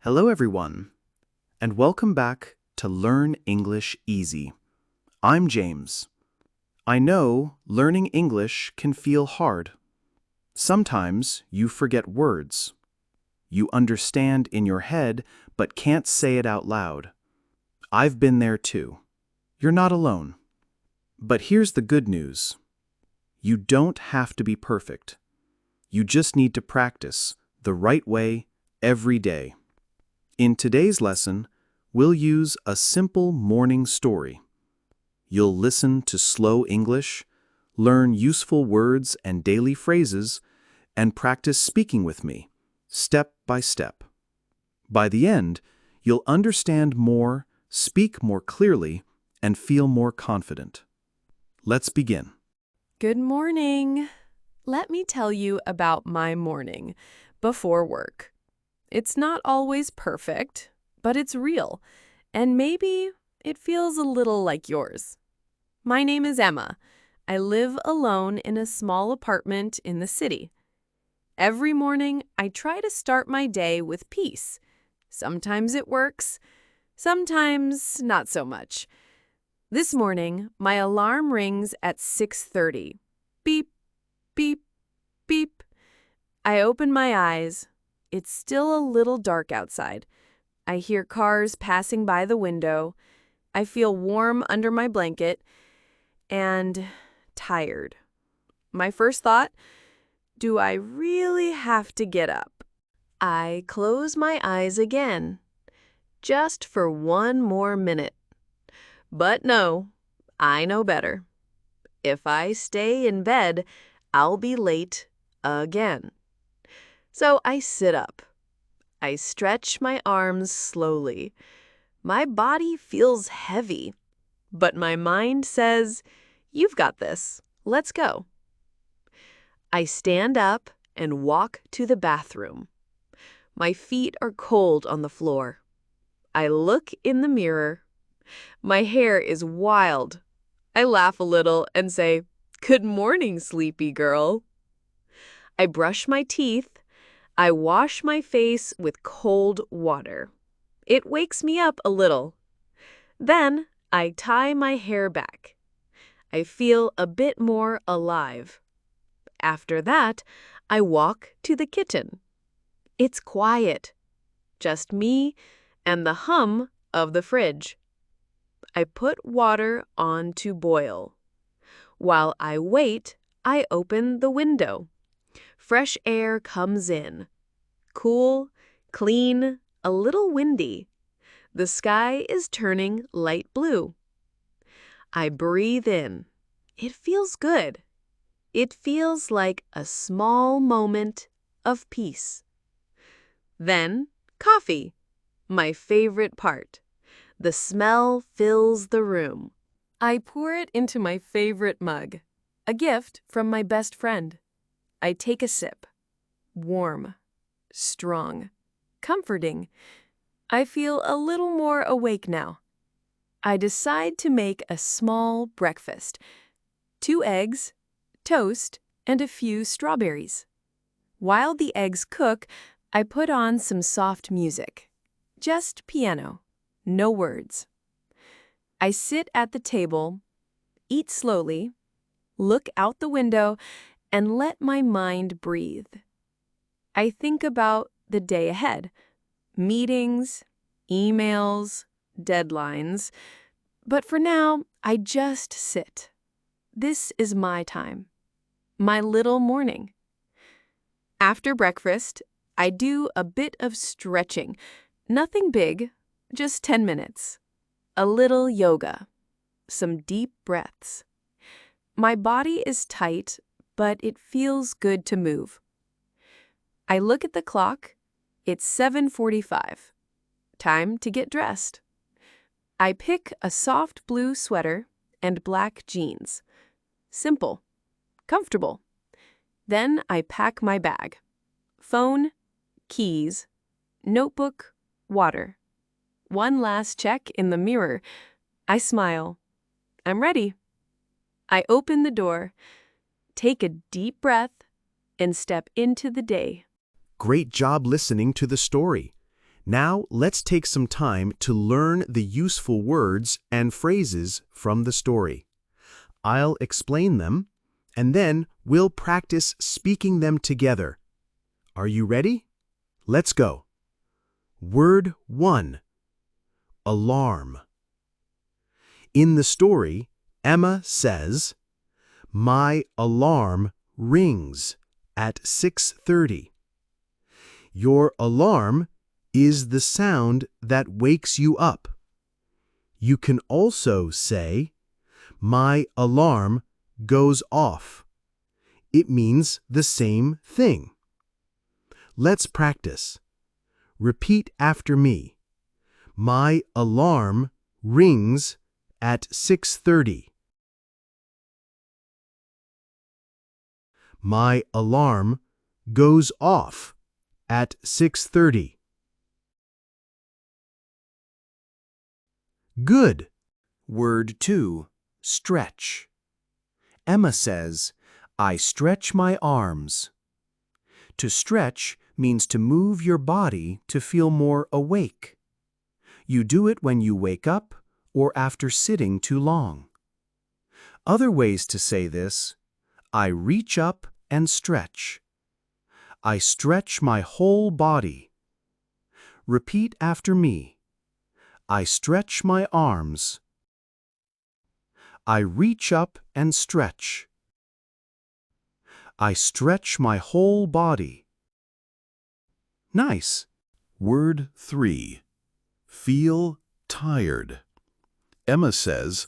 Hello, everyone, and welcome back to Learn English Easy. I'm James. I know learning English can feel hard. Sometimes you forget words. You understand in your head but can't say it out loud. I've been there too. You're not alone. But here's the good news. You don't have to be perfect. You just need to practice the right way every day. In today's lesson, we'll use a simple morning story. You'll listen to slow English, learn useful words and daily phrases, and practice speaking with me, step by step. By the end, you'll understand more, speak more clearly, and feel more confident. Let's begin. Good morning. Let me tell you about my morning before work. It's not always perfect, but it's real, and maybe it feels a little like yours. My name is Emma. I live alone in a small apartment in the city. Every morning, I try to start my day with peace. Sometimes it works, sometimes not so much. This morning, my alarm rings at 6:30. Beep, beep, beep. I open my eyes. It's still a little dark outside. I hear cars passing by the window. I feel warm under my blanket and tired. My first thought, do I really have to get up? I close my eyes again, just for one more minute. But no, I know better. If I stay in bed, I'll be late again. So I sit up. I stretch my arms slowly. My body feels heavy, but my mind says, "You've got this. Let's go." I stand up and walk to the bathroom. My feet are cold on the floor. I look in the mirror. My hair is wild. I laugh a little and say, "Good morning, sleepy girl." I brush my teeth. I wash my face with cold water. It wakes me up a little. Then I tie my hair back. I feel a bit more alive. After that, I walk to the kitchen. It's quiet, just me and the hum of the fridge. I put water on to boil. While I wait, I open the window. Fresh air comes in. Cool, clean, a little windy. The sky is turning light blue. I breathe in. It feels good. It feels like a small moment of peace. Then, coffee, my favorite part. The smell fills the room. I pour it into my favorite mug, a gift from my best friend. I take a sip. Warm, strong, comforting. I feel a little more awake now. I decide to make a small breakfast. 2 eggs, toast, and a few strawberries. While the eggs cook, I put on some soft music. Just piano, no words. I sit at the table, eat slowly, look out the window, and let my mind breathe. I think about the day ahead, meetings, emails, deadlines. But for now, I just sit. This is my time, my little morning. After breakfast, I do a bit of stretching. Nothing big, just 10 minutes. A little yoga, some deep breaths. My body is tight, but it feels good to move. I look at the clock. It's 7:45. Time to get dressed. I pick a soft blue sweater and black jeans. Simple, comfortable. Then I pack my bag. Phone, keys, notebook, water. One last check in the mirror. I smile. I'm ready. I open the door, take a deep breath, and step into the day. Great job listening to the story. Now let's take some time to learn the useful words and phrases from the story. I'll explain them, and then we'll practice speaking them together. Are you ready? Let's go. Word 1. Alarm. In the story, Emma says, "My alarm rings at 6:30. Your alarm is the sound that wakes you up. You can also say, "My alarm goes off." It means the same thing. Let's practice. Repeat after me. My alarm rings at 6:30. My alarm goes off at 6:30. Good. Word 2. Stretch. Emma says, "I stretch my arms." To stretch means to move your body to feel more awake. You do it when you wake up or after sitting too long. Other ways to say this: I reach up and stretch. I stretch my whole body. Repeat after me. I stretch my arms. I reach up and stretch. I stretch my whole body. Nice. Word 3. Feel tired. Emma says,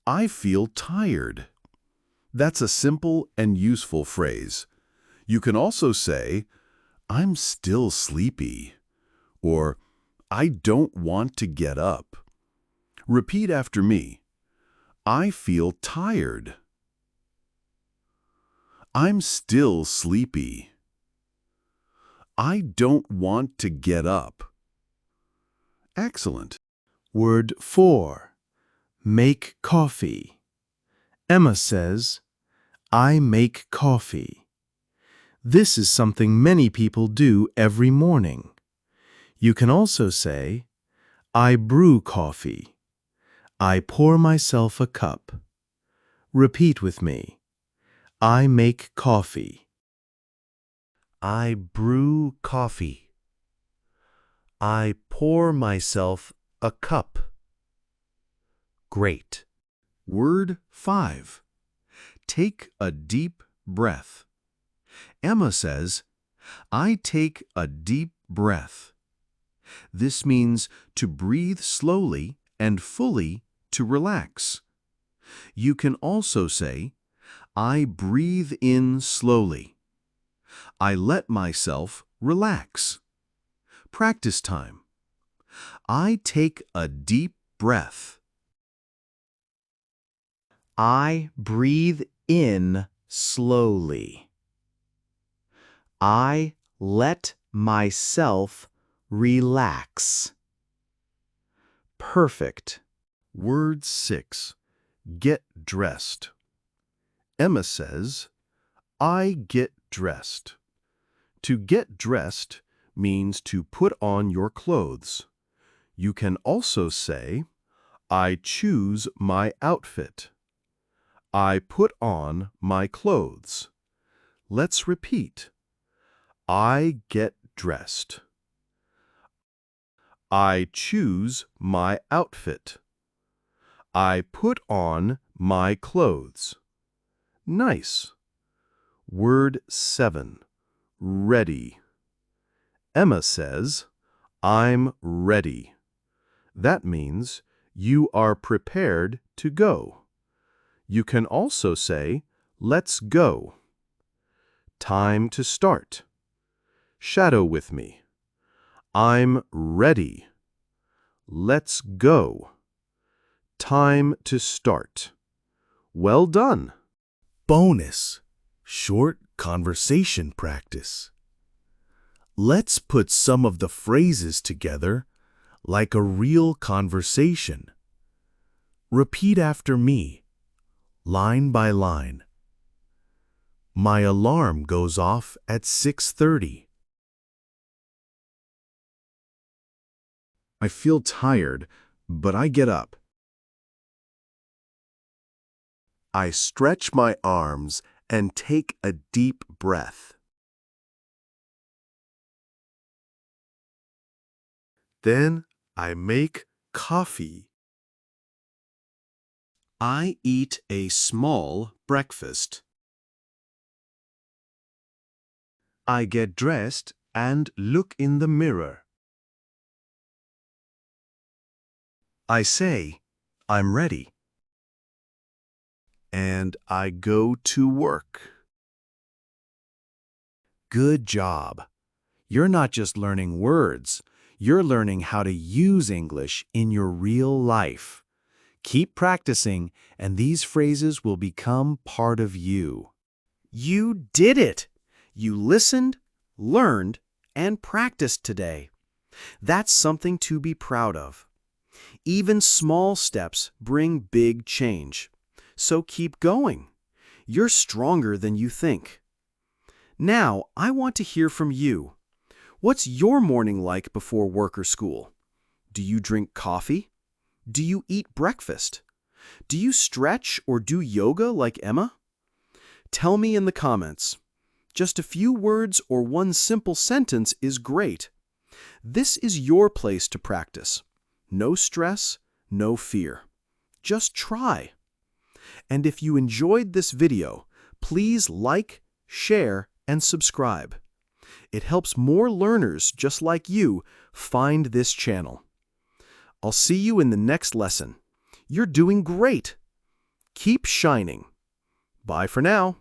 "I feel tired." That's a simple and useful phrase. You can also say, "I'm still sleepy," or "I don't want to get up." Repeat after me. I feel tired. I'm still sleepy. I don't want to get up. Excellent. Word 4. Make coffee. Emma says, "I make coffee." This is something many people do every morning. You can also say, "I brew coffee." I pour myself a cup. Repeat with me. I make coffee. I brew coffee. I pour myself a cup. Great. Word 5. Take a deep breath. Emma says, "I take a deep breath." This means to breathe slowly and fully to relax. You can also say, I breathe in slowly. I let myself relax. Practice time. I take a deep breath. I breathe in slowly. I let myself relax. Perfect. Word 6. Get dressed. Emma says, "I get dressed." To get dressed means to put on your clothes. You can also say, I choose my outfit. I put on my clothes. Let's repeat. I get dressed. I choose my outfit. I put on my clothes. Nice. Word 7. Ready. Emma says, I'm ready. That means you are prepared to go. You can also say, let's go. Time to start. Shadow with me. I'm ready. Let's go. Time to start. Well done. Bonus. Short conversation practice. Let's put some of the phrases together like a real conversation. Repeat after me, line by line. My alarm goes off at 6:30. I feel tired, but I get up. I stretch my arms and take a deep breath. Then I make coffee. I eat a small breakfast. I get dressed and look in the mirror. I say, I'm ready. And I go to work. Good job. You're not just learning words, you're learning how to use English in your real life. Keep practicing, and these phrases will become part of you. You did it! You listened, learned, and practiced today. That's something to be proud of. Even small steps bring big change. So keep going. You're stronger than you think. Now, I want to hear from you. What's your morning like before work or school? Do you drink coffee? Do you eat breakfast? Do you stretch or do yoga like Emma? Tell me in the comments. Just a few words or one simple sentence is great. This is your place to practice. No stress, no fear. Just try. And if you enjoyed this video, please like, share, and subscribe. It helps more learners just like you find this channel. I'll see you in the next lesson. You're doing great. Keep shining. Bye for now.